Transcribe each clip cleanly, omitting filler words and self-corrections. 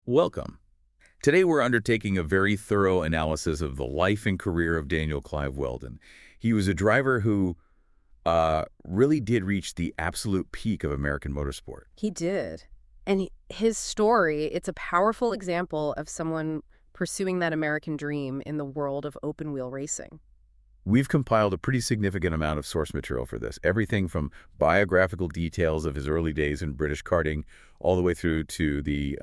Welcome. Today we're undertaking a very thorough analysis of the life and career of Daniel Clive Wheldon. He was a driver who really did reach the absolute peak of American motorsport. He did. And his story, it's a powerful example of someone pursuing that American dream in the world of open-wheel racing. We've compiled a pretty significant amount of source material for this, everything from biographical details of his early days in British karting all the way through to the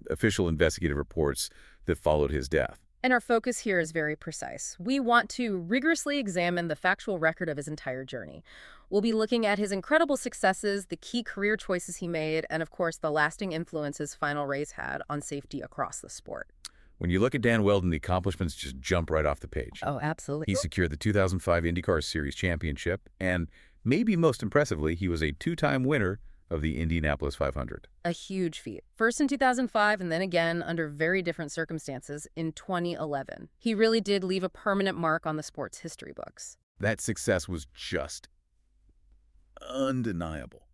official investigative reports that followed his death. And our focus here is very precise. We want to rigorously examine the factual record of his entire journey. We'll be looking at his incredible successes, the key career choices he made, and of course, the lasting influence his final race had on safety across the sport. When you look at Dan Wheldon, the accomplishments just jump right off the page. Oh, absolutely. He secured the 2005 IndyCar Series Championship, and maybe most impressively, he was a two-time winner of the Indianapolis 500. A huge feat. First in 2005 and then again under very different circumstances in 2011. He really did leave a permanent mark on the sport's history books. That success was just undeniable.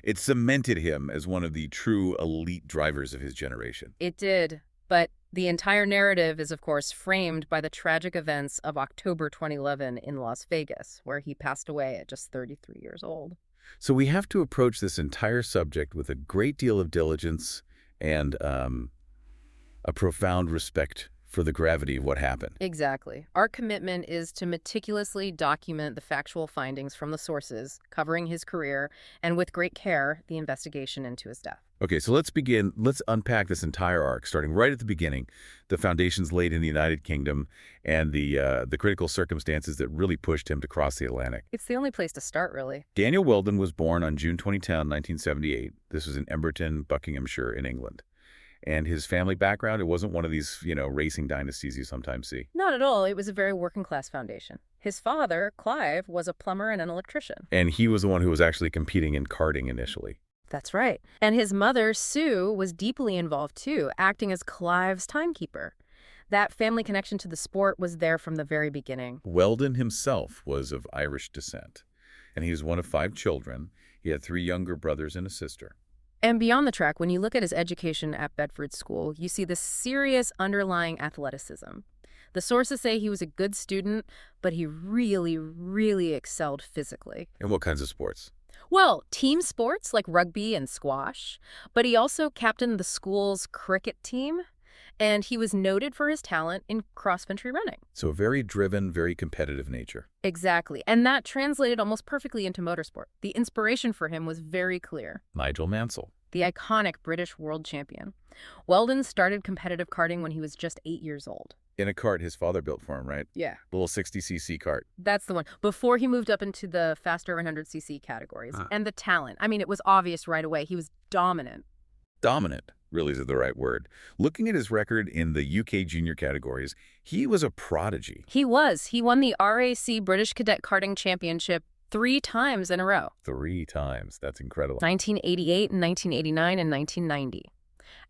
It cemented him as one of the true elite drivers of his generation. It did, but the entire narrative is, of course, framed by the tragic events of October 2011 in Las Vegas, where he passed away at just 33 years old. So we have to approach this entire subject with a great deal of diligence and a profound respect for the gravity of what happened. Exactly. Our commitment is to meticulously document the factual findings from the sources covering his career and, with great care, the investigation into his death. Okay, so let's begin. Let's unpack this entire arc, starting right at the beginning, the foundations laid in the United Kingdom and the critical circumstances that really pushed him to cross the Atlantic. It's the only place to start, really. Daniel Wheldon was born on June 22, 1978. This was in Emberton, Buckinghamshire, in England. And his family background, it wasn't one of these, racing dynasties you sometimes see. Not at all. It was a very working-class foundation. His father, Clive, was a plumber and an electrician. And he was the one who was actually competing in karting initially. That's right. And his mother, Sue, was deeply involved, too, acting as Clive's timekeeper. That family connection to the sport was there from the very beginning. Wheldon himself was of Irish descent, and he was one of 5 children. He had 3 younger brothers and a sister. And beyond the track, when you look at his education at Bedford School, you see this serious underlying athleticism. The sources say he was a good student, but he really, really excelled physically. In what kinds of sports? Well, team sports like rugby and squash, but he also captained the school's cricket team, and he was noted for his talent in cross-country running. So a very driven, very competitive nature. Exactly, and that translated almost perfectly into motorsport. The inspiration for him was very clear. Nigel Mansell. The iconic British world champion. Wheldon started competitive karting when he was just 8 years old. In a kart his father built for him, right? Yeah. Little 60cc kart. That's the one. Before he moved up into the faster 100cc categories. And the talent. I mean, it was obvious right away. He was dominant. Dominant, really is the right word. Looking at his record in the UK junior categories, he was a prodigy. He was. He won the RAC British Cadet Karting Championship 3 times in a row. 3 times. That's incredible. 1988 and 1989 and 1990.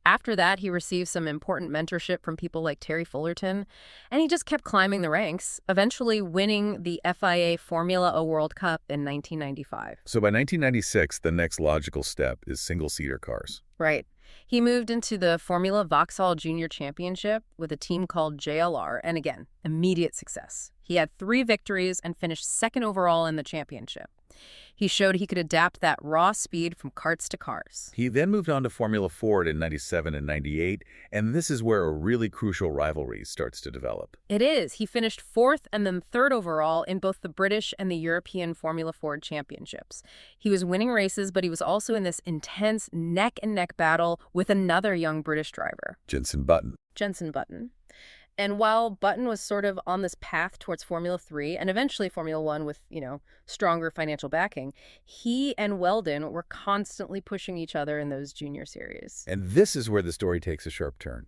After that, he received some important mentorship from people like Terry Fullerton, and he just kept climbing the ranks, eventually winning the FIA Formula O World Cup in 1995. So by 1996, the next logical step is single-seater cars. Right. He moved into the Formula Vauxhall Junior Championship with a team called JLR, and again, immediate success. He had 3 victories and finished 2nd overall in the championship. He showed he could adapt that raw speed from karts to cars. He then moved on to Formula Ford in 97 and 98, and this is where a really crucial rivalry starts to develop. It is. He finished 4th and then 3rd overall in both the British and the European Formula Ford championships. He was winning races, but he was also in this intense neck-and-neck battle with another young British driver. Jenson Button. Jenson Button. And while Button was sort of on this path towards Formula 3 and eventually Formula 1 with, stronger financial backing, he and Wheldon were constantly pushing each other in those junior series. And this is where the story takes a sharp turn.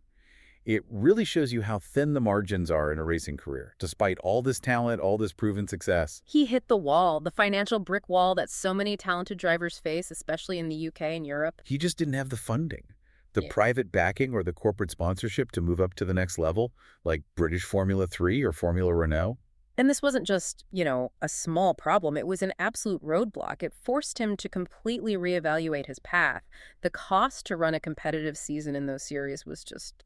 It really shows you how thin the margins are in a racing career, despite all this talent, all this proven success. He hit the wall, the financial brick wall that so many talented drivers face, especially in the UK and Europe. He just didn't have the funding. The private backing or the corporate sponsorship to move up to the next level, like British Formula 3 or Formula Renault. And this wasn't just, a small problem. It was an absolute roadblock. It forced him to completely reevaluate his path. The cost to run a competitive season in those series was just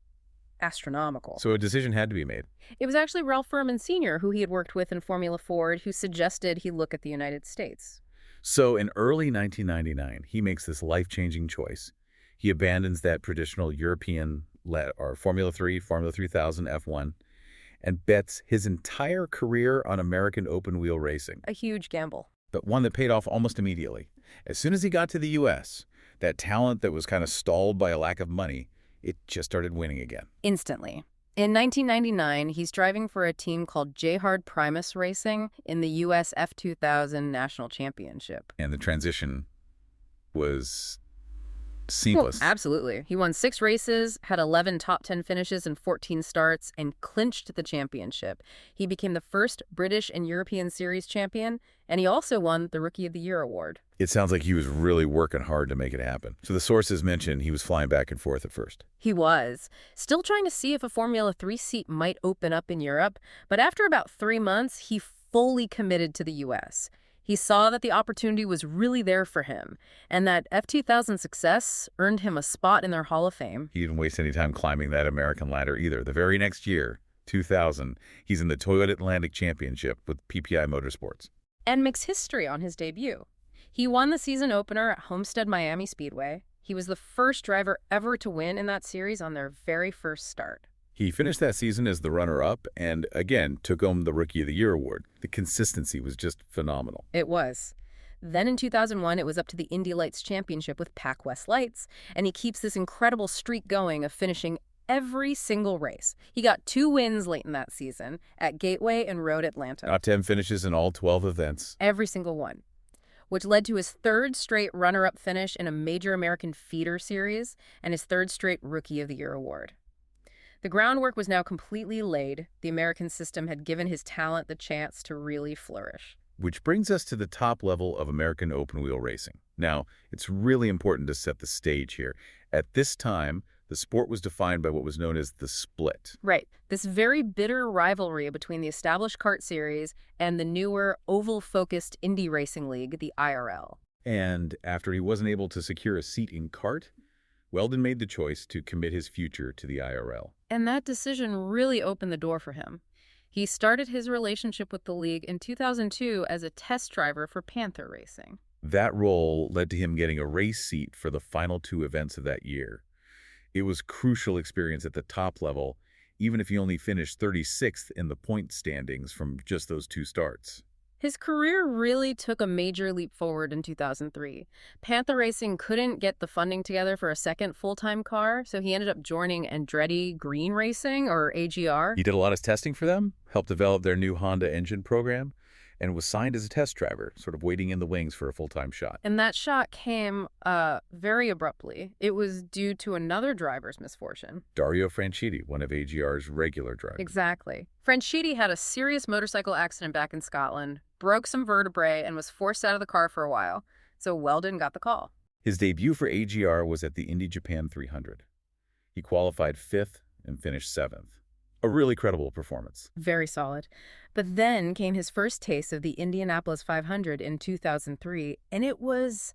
astronomical. So a decision had to be made. It was actually Ralph Furman Sr., who he had worked with in Formula Ford, who suggested he look at the United States. So in early 1999, he makes this life-changing choice. He abandons that traditional European or Formula 3, Formula 3000, F1, and bets his entire career on American open-wheel racing. A huge gamble. But one that paid off almost immediately. As soon as he got to the U.S., that talent that was kind of stalled by a lack of money, it just started winning again. Instantly. In 1999, he's driving for a team called J-Hard Primus Racing in the U.S. F2000 National Championship. And the transition was seamless. Well, absolutely. He won 6 races, had 11 top 10 finishes and 14 starts, and clinched the championship. He became the first British and European Series champion, and he also won the Rookie of the Year award. It sounds like he was really working hard to make it happen. So the sources mentioned he was flying back and forth at first. He was. Still trying to see if a Formula 3 seat might open up in Europe, but after about 3 months, he fully committed to the U.S. He saw that the opportunity was really there for him, and that F2000 success earned him a spot in their Hall of Fame. He didn't waste any time climbing that American ladder either. The very next year, 2000, he's in the Toyota Atlantic Championship with PPI Motorsports. And makes history on his debut. He won the season opener at Homestead Miami Speedway. He was the first driver ever to win in that series on their very first start. He finished that season as the runner-up and, again, took home the Rookie of the Year award. The consistency was just phenomenal. It was. Then in 2001, it was up to the Indy Lights Championship with Pac West Lights, and he keeps this incredible streak going of finishing every single race. He got 2 wins late in that season at Gateway and Road Atlanta. Top 10 finishes in all 12 events. Every single one, which led to his 3rd straight runner-up finish in a major American feeder series and his 3rd straight Rookie of the Year award. The groundwork was now completely laid. The American system had given his talent the chance to really flourish. Which brings us to the top level of American open-wheel racing. Now, it's really important to set the stage here. At this time, the sport was defined by what was known as the split. Right. This very bitter rivalry between the established kart series and the newer, oval-focused Indy Racing League, the IRL. And after he wasn't able to secure a seat in kart, Wheldon made the choice to commit his future to the IRL. And that decision really opened the door for him. He started his relationship with the league in 2002 as a test driver for Panther Racing. That role led to him getting a race seat for the final 2 events of that year. It was crucial experience at the top level, even if he only finished 36th in the point standings from just those 2 starts. His career really took a major leap forward in 2003. Panther Racing couldn't get the funding together for a second full-time car, so he ended up joining Andretti Green Racing, or AGR. He did a lot of testing for them, helped develop their new Honda engine program, and was signed as a test driver, sort of waiting in the wings for a full-time shot. And that shot came very abruptly. It was due to another driver's misfortune. Dario Franchitti, one of AGR's regular drivers. Exactly. Franchitti had a serious motorcycle accident back in Scotland, broke some vertebrae, and was forced out of the car for a while. So Wheldon got the call. His debut for AGR was at the Indy Japan 300. He qualified 5th and finished 7th. A really credible performance. Very solid. But then came his first taste of the Indianapolis 500 in 2003, and it was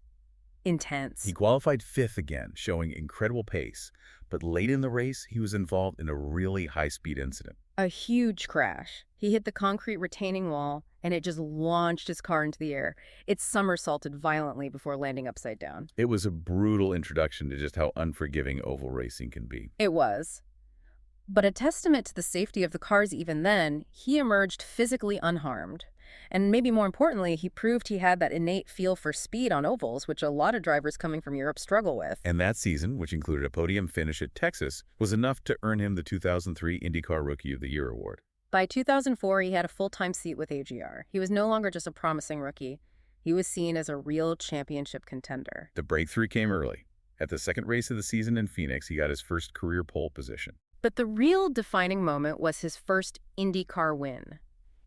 intense. He qualified 5th again, showing incredible pace. But late in the race, he was involved in a really high-speed incident. A huge crash. He hit the concrete retaining wall, and it just launched his car into the air. It somersaulted violently before landing upside down. It was a brutal introduction to just how unforgiving oval racing can be. It was. But a testament to the safety of the cars even then, he emerged physically unharmed. And maybe more importantly, he proved he had that innate feel for speed on ovals, which a lot of drivers coming from Europe struggle with. And that season, which included a podium finish at Texas, was enough to earn him the 2003 IndyCar Rookie of the Year award. By 2004, he had a full-time seat with AGR. He was no longer just a promising rookie. He was seen as a real championship contender. The breakthrough came early. At the second race of the season in Phoenix, he got his first career pole position. But the real defining moment was his first IndyCar win.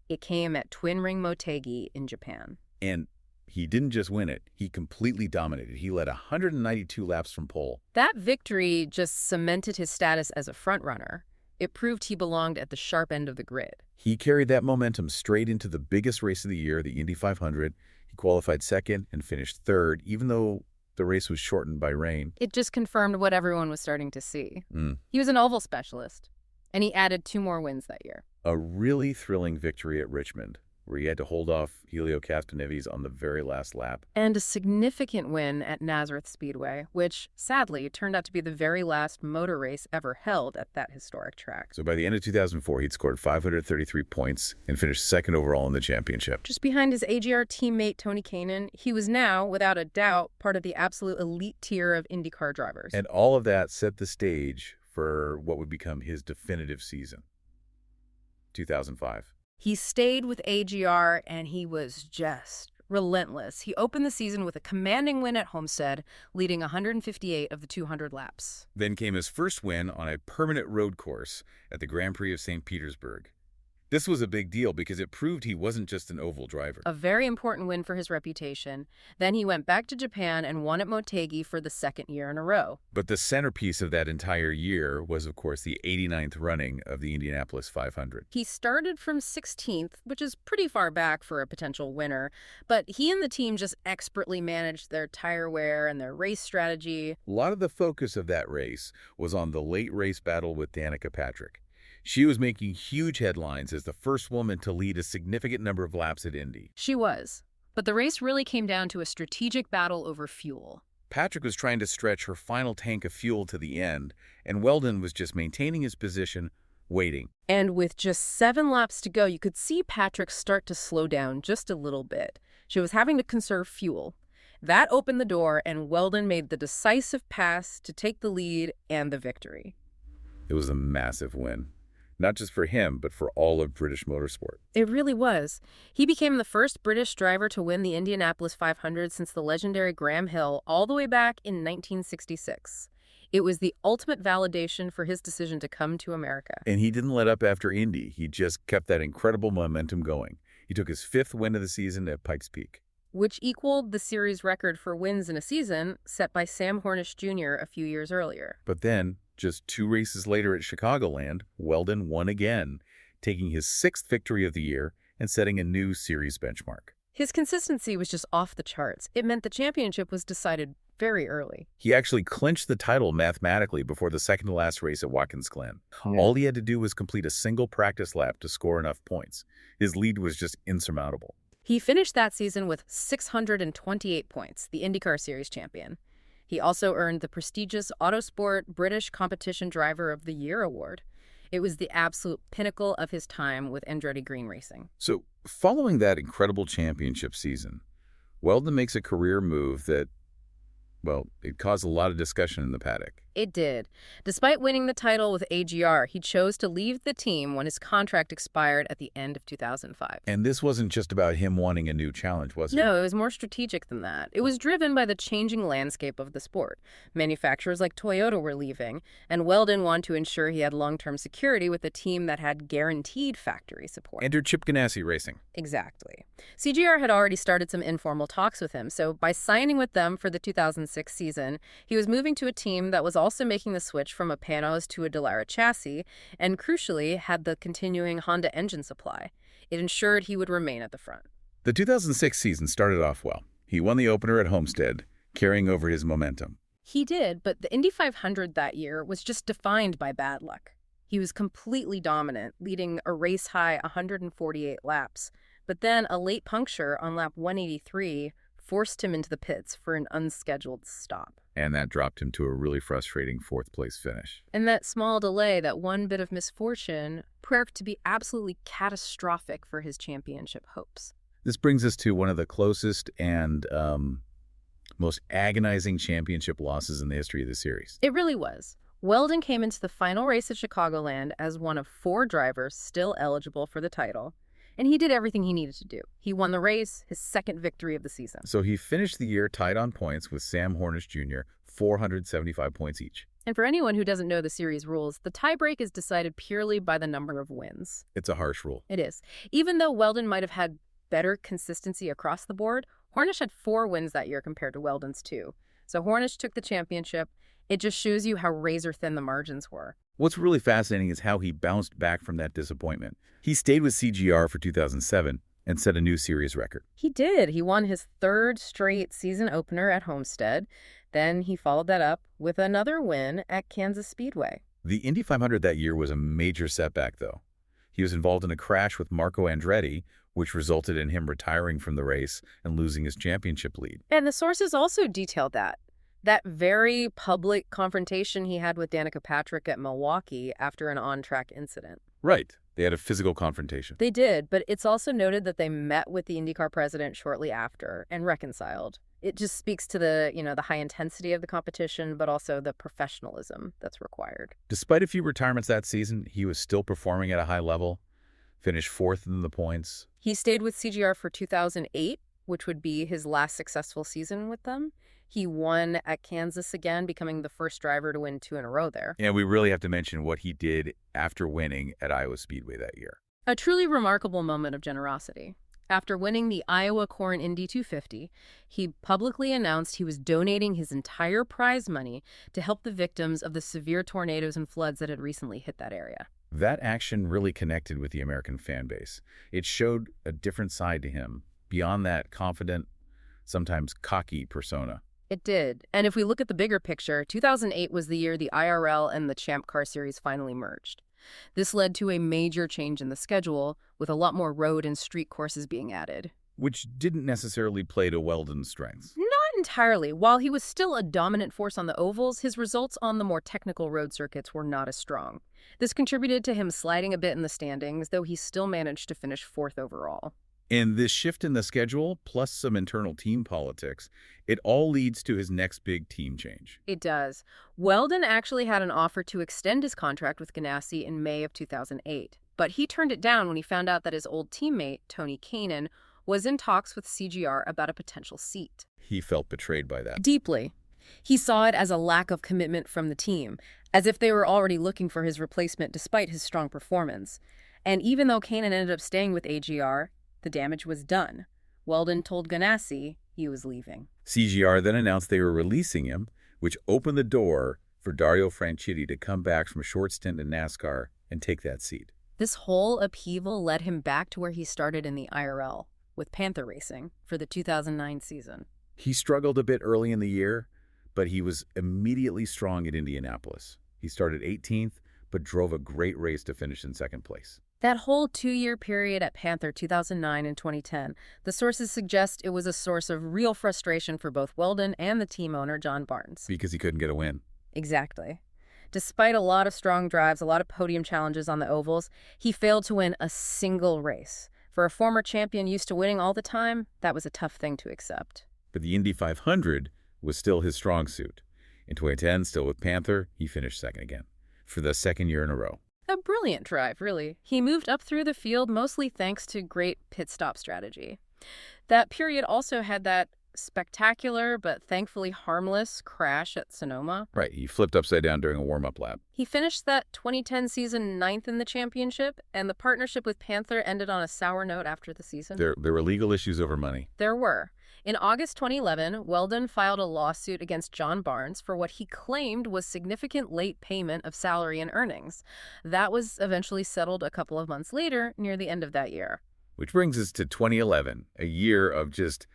It came at Twin Ring Motegi in Japan. And he didn't just win it, he completely dominated. He led 192 laps from pole. That victory just cemented his status as a frontrunner. It proved he belonged at the sharp end of the grid. He carried that momentum straight into the biggest race of the year, the Indy 500. He qualified second and finished third, even though the race was shortened by rain. It just confirmed what everyone was starting to see. He was an oval specialist, and he added 2 more wins that year. A really thrilling victory at Richmond, where he had to hold off Helio Castroneves on the very last lap. And a significant win at Nazareth Speedway, which, sadly, turned out to be the very last motor race ever held at that historic track. So by the end of 2004, he'd scored 533 points and finished second overall in the championship. Just behind his AGR teammate Tony Kanaan, he was now, without a doubt, part of the absolute elite tier of IndyCar drivers. And all of that set the stage for what would become his definitive season, 2005. He stayed with AGR, and he was just relentless. He opened the season with a commanding win at Homestead, leading 158 of the 200 laps. Then came his first win on a permanent road course at the Grand Prix of St. Petersburg. This was a big deal because it proved he wasn't just an oval driver. A very important win for his reputation. Then he went back to Japan and won at Motegi for the 2nd year in a row. But the centerpiece of that entire year was, of course, the 89th running of the Indianapolis 500. He started from 16th, which is pretty far back for a potential winner, but he and the team just expertly managed their tire wear and their race strategy. A lot of the focus of that race was on the late race battle with Danica Patrick. She was making huge headlines as the first woman to lead a significant number of laps at Indy. She was. But the race really came down to a strategic battle over fuel. Patrick was trying to stretch her final tank of fuel to the end, and Wheldon was just maintaining his position, waiting. And with just 7 laps to go, you could see Patrick start to slow down just a little bit. She was having to conserve fuel. That opened the door, and Wheldon made the decisive pass to take the lead and the victory. It was a massive win. Not just for him, but for all of British motorsport. It really was. He became the first British driver to win the Indianapolis 500 since the legendary Graham Hill all the way back in 1966. It was the ultimate validation for his decision to come to America. And he didn't let up after Indy. He just kept that incredible momentum going. He took his 5th win of the season at Pikes Peak, which equaled the series record for wins in a season set by Sam Hornish Jr. a few years earlier. But then, just 2 races later at Chicagoland, Wheldon won again, taking his 6th victory of the year and setting a new series benchmark. His consistency was just off the charts. It meant the championship was decided very early. He actually clinched the title mathematically before the second-to-last race at Watkins Glen. Yeah. All he had to do was complete a single practice lap to score enough points. His lead was just insurmountable. He finished that season with 628 points, the IndyCar Series champion. He also earned the prestigious Autosport British Competition Driver of the Year award. It was the absolute pinnacle of his time with Andretti Green Racing. So, following that incredible championship season, Wheldon makes a career move that, well, it caused a lot of discussion in the paddock. It did. Despite winning the title with AGR, he chose to leave the team when his contract expired at the end of 2005. And this wasn't just about him wanting a new challenge, was it? No, it was more strategic than that. It was driven by the changing landscape of the sport. Manufacturers like Toyota were leaving, and Wheldon wanted to ensure he had long-term security with a team that had guaranteed factory support. Enter Chip Ganassi Racing. Exactly. CGR had already started some informal talks with him, so by signing with them for the 2006 season, he was moving to a team that was also making the switch from a Panos to a Dallara chassis, and crucially, had the continuing Honda engine supply. It ensured he would remain at the front. The 2006 season started off well. He won the opener at Homestead, carrying over his momentum. He did, but the Indy 500 that year was just defined by bad luck. He was completely dominant, leading a race-high 148 laps, but then a late puncture on lap 183 forced him into the pits for an unscheduled stop. And that dropped him to a really frustrating 4th-place finish. And that small delay, that one bit of misfortune, proved to be absolutely catastrophic for his championship hopes. This brings us to one of the closest and most agonizing championship losses in the history of the series. It really was. Wheldon came into the final race at Chicagoland as one of 4 drivers still eligible for the title, and he did everything he needed to do. He won the race, his 2nd victory of the season. So he finished the year tied on points with Sam Hornish Jr., 475 points each. And for anyone who doesn't know the series rules, the tiebreak is decided purely by the number of wins. It's a harsh rule. It is. Even though Wheldon might have had better consistency across the board, Hornish had 4 wins that year compared to Wheldon's 2. So Hornish took the championship, It just shows you how razor-thin the margins were. What's really fascinating is how he bounced back from that disappointment. He stayed with CGR for 2007 and set a new series record. He did. He won his third straight season opener at Homestead. Then he followed that up with another win at Kansas Speedway. The Indy 500 that year was a major setback, though. He was involved in a crash with Marco Andretti, which resulted in him retiring from the race and losing his championship lead. And the sources also detailed that very public confrontation he had with Danica Patrick at Milwaukee after an on-track incident. Right. They had a physical confrontation. They did, but it's also noted that they met with the IndyCar president shortly after and reconciled. It just speaks to the high intensity of the competition, but also the professionalism that's required. Despite a few retirements that season, he was still performing at a high level, finished fourth in the points. He stayed with CGR for 2008, which would be his last successful season with them. He won at Kansas again, becoming the first driver to win 2 in a row there. And we really have to mention what he did after winning at Iowa Speedway that year. A truly remarkable moment of generosity. After winning the Iowa Corn Indy 250, he publicly announced he was donating his entire prize money to help the victims of the severe tornadoes and floods that had recently hit that area. That action really connected with the American fan base. It showed a different side to him, beyond that confident, sometimes cocky persona. It did. And if we look at the bigger picture, 2008 was the year the IRL and the Champ Car Series finally merged. This led to a major change in the schedule, with a lot more road and street courses being added. Which didn't necessarily play to Wheldon's strengths. Not entirely. While he was still a dominant force on the ovals, his results on the more technical road circuits were not as strong. This contributed to him sliding a bit in the standings, though he still managed to finish 4th overall. And this shift in the schedule, plus some internal team politics, it all leads to his next big team change. It does. Wheldon actually had an offer to extend his contract with Ganassi in May of 2008, but he turned it down when he found out that his old teammate, Tony Kanaan, was in talks with CGR about a potential seat. He felt betrayed by that. Deeply. He saw it as a lack of commitment from the team, as if they were already looking for his replacement despite his strong performance. And even though Kanaan ended up staying with AGR, the damage was done. Wheldon told Ganassi he was leaving. CGR then announced they were releasing him, which opened the door for Dario Franchitti to come back from a short stint in NASCAR and take that seat. This whole upheaval led him back to where he started in the IRL, with Panther Racing, for the 2009 season. He struggled a bit early in the year, but he was immediately strong at Indianapolis. He started 18th, but drove a great race to finish in 2nd place. That whole 2-year period at Panther, 2009 and 2010, the sources suggest it was a source of real frustration for both Wheldon and the team owner, John Barnes. Because he couldn't get a win. Exactly. Despite a lot of strong drives, a lot of podium challenges on the ovals, he failed to win a single race. For a former champion used to winning all the time, that was a tough thing to accept. But the Indy 500 was still his strong suit. In 2010, still with Panther, he finished 2nd again, for the 2nd year in a row. A brilliant drive, really. He moved up through the field mostly thanks to great pit stop strategy. That period also had that spectacular but thankfully harmless crash at Sonoma. Right, he flipped upside down during a warm-up lap. He finished that 2010 season 9th in the championship, and the partnership with Panther ended on a sour note after the season. There were legal issues over money. There were. In August 2011, Wheldon filed a lawsuit against John Barnes for what he claimed was significant late payment of salary and earnings. That was eventually settled a couple of months later, near the end of that year. Which brings us to 2011, a year of just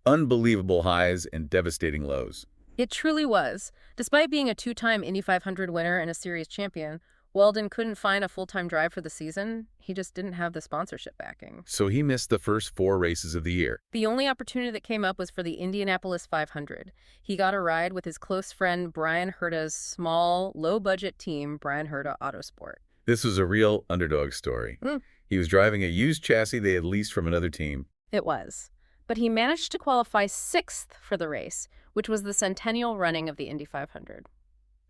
unbelievable highs and devastating lows. It truly was. Despite being a 2-time Indy 500 winner and a series champion, Wheldon couldn't find a full-time drive for the season. He just didn't have the sponsorship backing. So he missed the first 4 races of the year. The only opportunity that came up was for the Indianapolis 500. He got a ride with his close friend Brian Herta's small, low-budget team, Brian Herta Autosport. This was a real underdog story. He was driving a used chassis they had leased from another team. It was. But he managed to qualify 6th for the race, which was the centennial running of the Indy 500.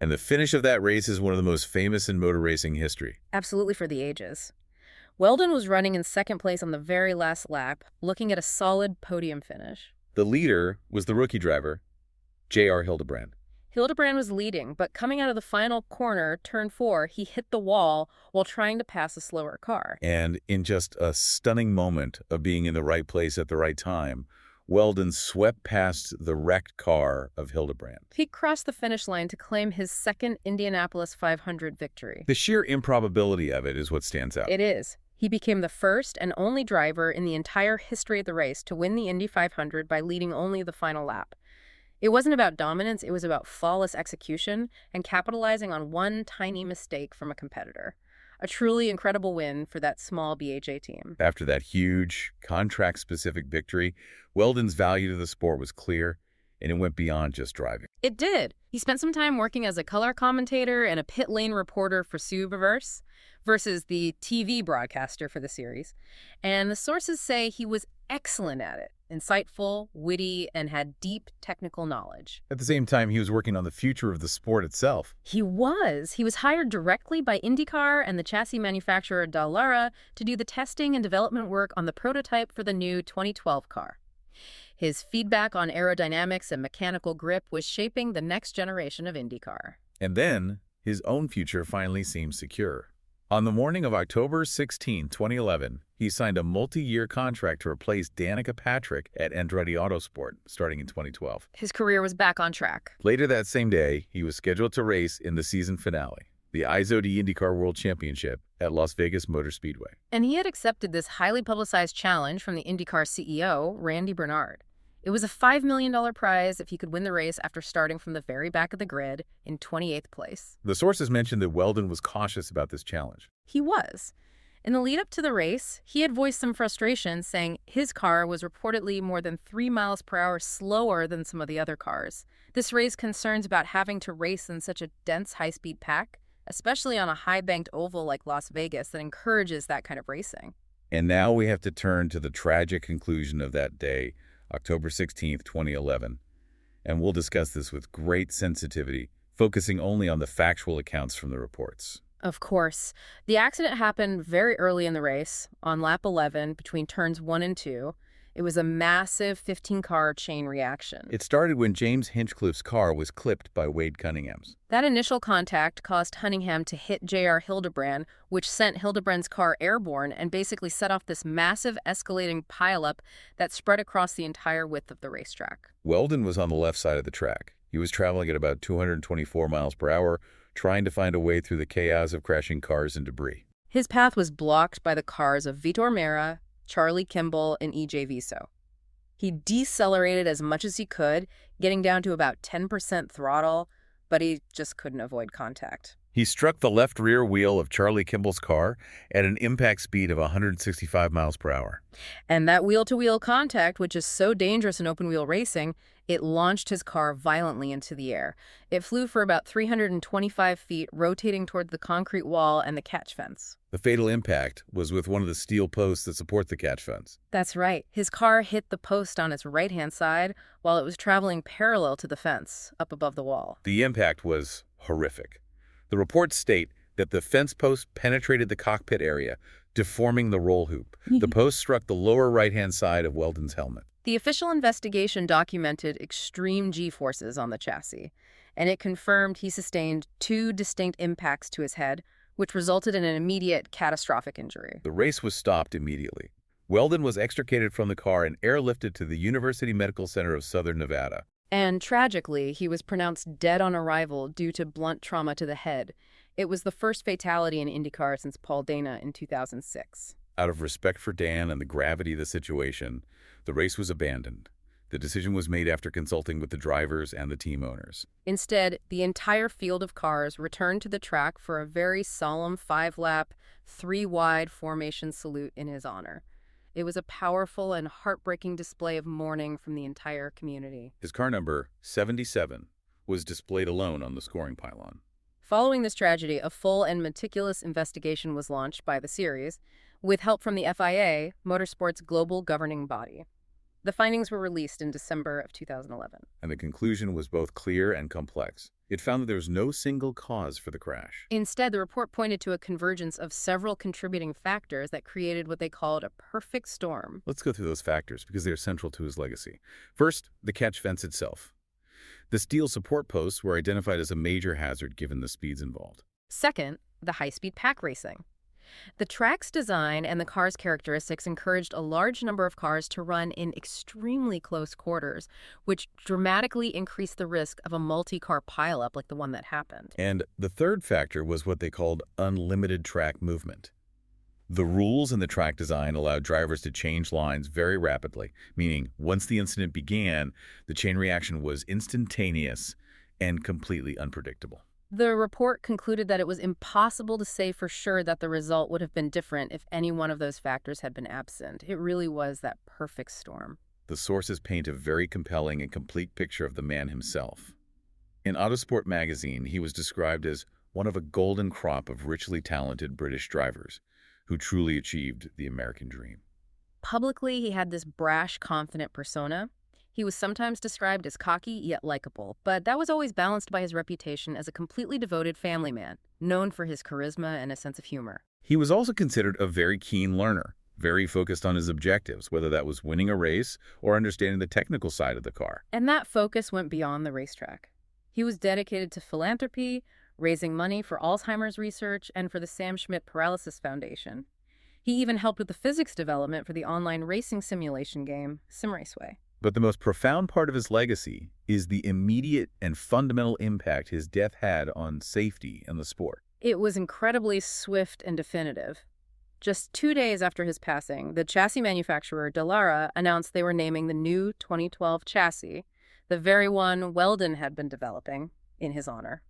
And the finish of that race is one of the most famous in motor racing history. Absolutely for the ages. Wheldon was running in 2nd place on the very last lap, looking at a solid podium finish. The leader was the rookie driver, J.R. Hildebrand. Hildebrand was leading, but coming out of the final corner, turn 4, he hit the wall while trying to pass a slower car. And in just a stunning moment of being in the right place at the right time, Wheldon swept past the wrecked car of Hildebrand. He crossed the finish line to claim his second Indianapolis 500 victory. The sheer improbability of it is what stands out. It is. He became the first and only driver in the entire history of the race to win the Indy 500 by leading only the final lap. It wasn't about dominance, it was about flawless execution and capitalizing on one tiny mistake from a competitor. A truly incredible win for that small BHA team. After that huge, contract-specific victory, Wheldon's value to the sport was clear, and it went beyond just driving. It did. He spent some time working as a color commentator and a pit lane reporter for Subaverse versus the TV broadcaster for the series. And the sources say he was excellent at it, insightful, witty, and had deep technical knowledge. At the same time, he was working on the future of the sport itself. He was. He was hired directly by IndyCar and the chassis manufacturer Dallara to do the testing and development work on the prototype for the new 2012 car. His feedback on aerodynamics and mechanical grip was shaping the next generation of IndyCar. And then, his own future finally seemed secure. On the morning of October 16, 2011, he signed a multi-year contract to replace Danica Patrick at Andretti Autosport, starting in 2012. His career was back on track. Later that same day, he was scheduled to race in the season finale, the IZOD IndyCar World Championship at Las Vegas Motor Speedway. And he had accepted this highly publicized challenge from the IndyCar CEO, Randy Bernard. It was a $5 million prize if he could win the race after starting from the very back of the grid in 28th place. The sources mentioned that Wheldon was cautious about this challenge. He was. In the lead-up to the race, he had voiced some frustration, saying his car was reportedly more than 3 miles per hour slower than some of the other cars. This raised concerns about having to race in such a dense high-speed pack, especially on a high-banked oval like Las Vegas that encourages that kind of racing. And now we have to turn to the tragic conclusion of that day, October 16, 2011. And we'll discuss this with great sensitivity, focusing only on the factual accounts from the reports. Of course. The accident happened very early in the race, on lap 11, between turns 1 and 2. It was a massive 15-car chain reaction. It started when James Hinchcliffe's car was clipped by Wade Cunningham's. That initial contact caused Cunningham to hit J.R. Hildebrand, which sent Hildebrand's car airborne and basically set off this massive escalating pileup that spread across the entire width of the racetrack. Wheldon was on the left side of the track. He was traveling at about 224 miles per hour, trying to find a way through the chaos of crashing cars and debris. His path was blocked by the cars of Vitor Meira, Charlie Kimball, and E.J. Viso. He decelerated as much as he could, getting down to about 10% throttle, but he just couldn't avoid contact. He struck the left rear wheel of Charlie Kimball's car at an impact speed of 165 miles per hour. And that wheel-to-wheel contact, which is so dangerous in open-wheel racing, it launched his car violently into the air. It flew for about 325 feet, rotating toward the concrete wall and the catch fence. The fatal impact was with one of the steel posts that support the catch fence. That's right. His car hit the post on its right-hand side while it was traveling parallel to the fence, up above the wall. The impact was horrific. The reports state that the fence post penetrated the cockpit area, deforming the roll hoop. The post struck the lower right-hand side of Wheldon's helmet. The official investigation documented extreme G-forces on the chassis, and it confirmed he sustained 2 distinct impacts to his head, which resulted in an immediate catastrophic injury. The race was stopped immediately. Wheldon was extricated from the car and airlifted to the University Medical Center of Southern Nevada. And tragically, he was pronounced dead on arrival due to blunt trauma to the head. It was the first fatality in IndyCar since Paul Dana in 2006. Out of respect for Dan and the gravity of the situation, the race was abandoned. The decision was made after consulting with the drivers and the team owners. Instead, the entire field of cars returned to the track for a very solemn 5-lap, 3-wide formation salute in his honor. It was a powerful and heartbreaking display of mourning from the entire community. His car number, 77, was displayed alone on the scoring pylon. Following this tragedy, a full and meticulous investigation was launched by the series, with help from the FIA, Motorsport's global governing body. The findings were released in December of 2011. And the conclusion was both clear and complex. It found that there was no single cause for the crash. Instead, the report pointed to a convergence of several contributing factors that created what they called a perfect storm. Let's go through those factors because they are central to his legacy. First, the catch fence itself. The steel support posts were identified as a major hazard given the speeds involved. Second, the high-speed pack racing. The track's design and the car's characteristics encouraged a large number of cars to run in extremely close quarters, which dramatically increased the risk of a multi-car pileup like the one that happened. And the third factor was what they called unlimited track movement. The rules in the track design allowed drivers to change lines very rapidly, meaning once the incident began, the chain reaction was instantaneous and completely unpredictable. The report concluded that it was impossible to say for sure that the result would have been different if any one of those factors had been absent. It really was that perfect storm. The sources paint a very compelling and complete picture of the man himself. In Autosport magazine, he was described as one of a golden crop of richly talented British drivers who truly achieved the American dream. Publicly, he had this brash, confident persona. He was sometimes described as cocky yet likable, but that was always balanced by his reputation as a completely devoted family man, known for his charisma and a sense of humor. He was also considered a very keen learner, very focused on his objectives, whether that was winning a race or understanding the technical side of the car. And that focus went beyond the racetrack. He was dedicated to philanthropy, raising money for Alzheimer's research and for the Sam Schmidt Paralysis Foundation. He even helped with the physics development for the online racing simulation game, SimRaceway. But the most profound part of his legacy is the immediate and fundamental impact his death had on safety in the sport. It was incredibly swift and definitive. Just 2 days after his passing, the chassis manufacturer Dallara announced they were naming the new 2012 chassis, the very one Wheldon had been developing, in his honor.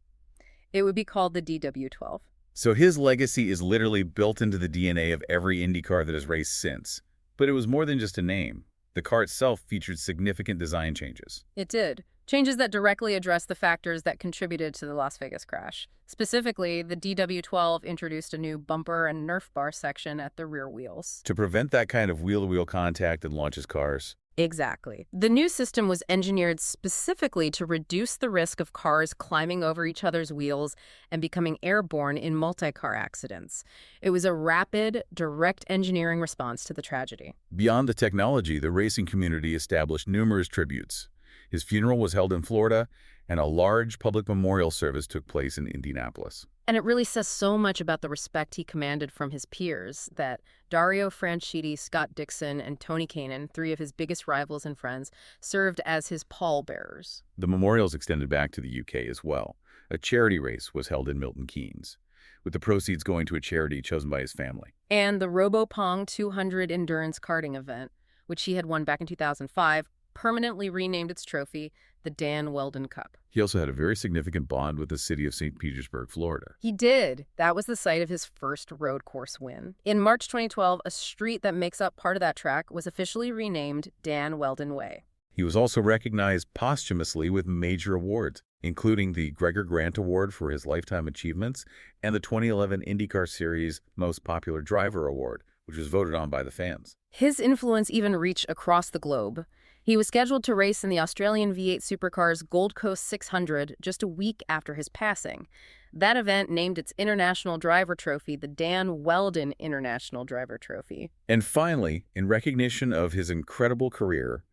It would be called the DW12. So his legacy is literally built into the DNA of every IndyCar that has raced since. But it was more than just a name. The car itself featured significant design changes. It did. Changes that directly addressed the factors that contributed to the Las Vegas crash. Specifically, the DW12 introduced a new bumper and Nerf bar section at the rear wheels. To prevent that kind of wheel-to-wheel contact that launches cars. Exactly. The new system was engineered specifically to reduce the risk of cars climbing over each other's wheels and becoming airborne in multi-car accidents. It was a rapid, direct engineering response to the tragedy. Beyond the technology, the racing community established numerous tributes. His funeral was held in Florida, and a large public memorial service took place in Indianapolis. And it really says so much about the respect he commanded from his peers that Dario Franchitti, Scott Dixon, and Tony Kanaan, 3 of his biggest rivals and friends, served as his pallbearers. The memorials extended back to the UK as well. A charity race was held in Milton Keynes, with the proceeds going to a charity chosen by his family. And the RoboPong 200 endurance karting event, which he had won back in 2005, permanently renamed its trophy the Dan Wheldon Cup. He also had a very significant bond with the city of St. Petersburg, Florida. He did. That was the site of his first road course win. In March 2012, a street that makes up part of that track was officially renamed Dan Wheldon Way. He was also recognized posthumously with major awards, including the Gregor Grant Award for his lifetime achievements and the 2011 IndyCar Series Most Popular Driver Award, which was voted on by the fans. His influence even reached across the globe. He was scheduled to race in the Australian V8 Supercars Gold Coast 600 just a week after his passing. That event named its International Driver Trophy the Dan Wheldon International Driver Trophy. And finally, in recognition of his incredible career,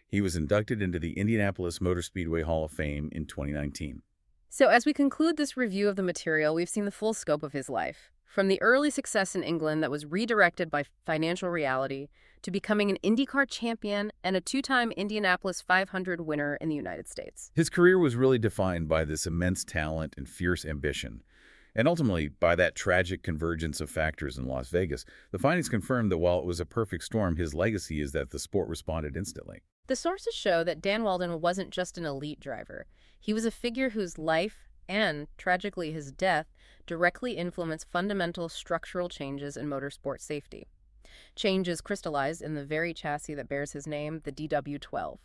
he was inducted into the Indianapolis Motor Speedway Hall of Fame in 2019. So as we conclude this review of the material, we've seen the full scope of his life. From the early success in England that was redirected by financial reality to becoming an IndyCar champion and a 2-time Indianapolis 500 winner in the United States. His career was really defined by this immense talent and fierce ambition, and ultimately by that tragic convergence of factors in Las Vegas. The findings confirmed that while it was a perfect storm, his legacy is that the sport responded instantly. The sources show that Dan Wheldon wasn't just an elite driver. He was a figure whose life and, tragically, his death directly influenced fundamental structural changes in motorsport safety. Changes crystallized in the very chassis that bears his name, the DW12.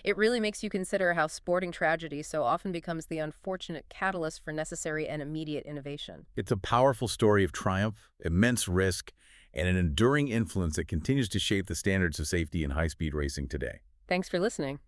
It really makes you consider how sporting tragedy so often becomes the unfortunate catalyst for necessary and immediate innovation. It's a powerful story of triumph, immense risk, and an enduring influence that continues to shape the standards of safety in high-speed racing today. Thanks for listening.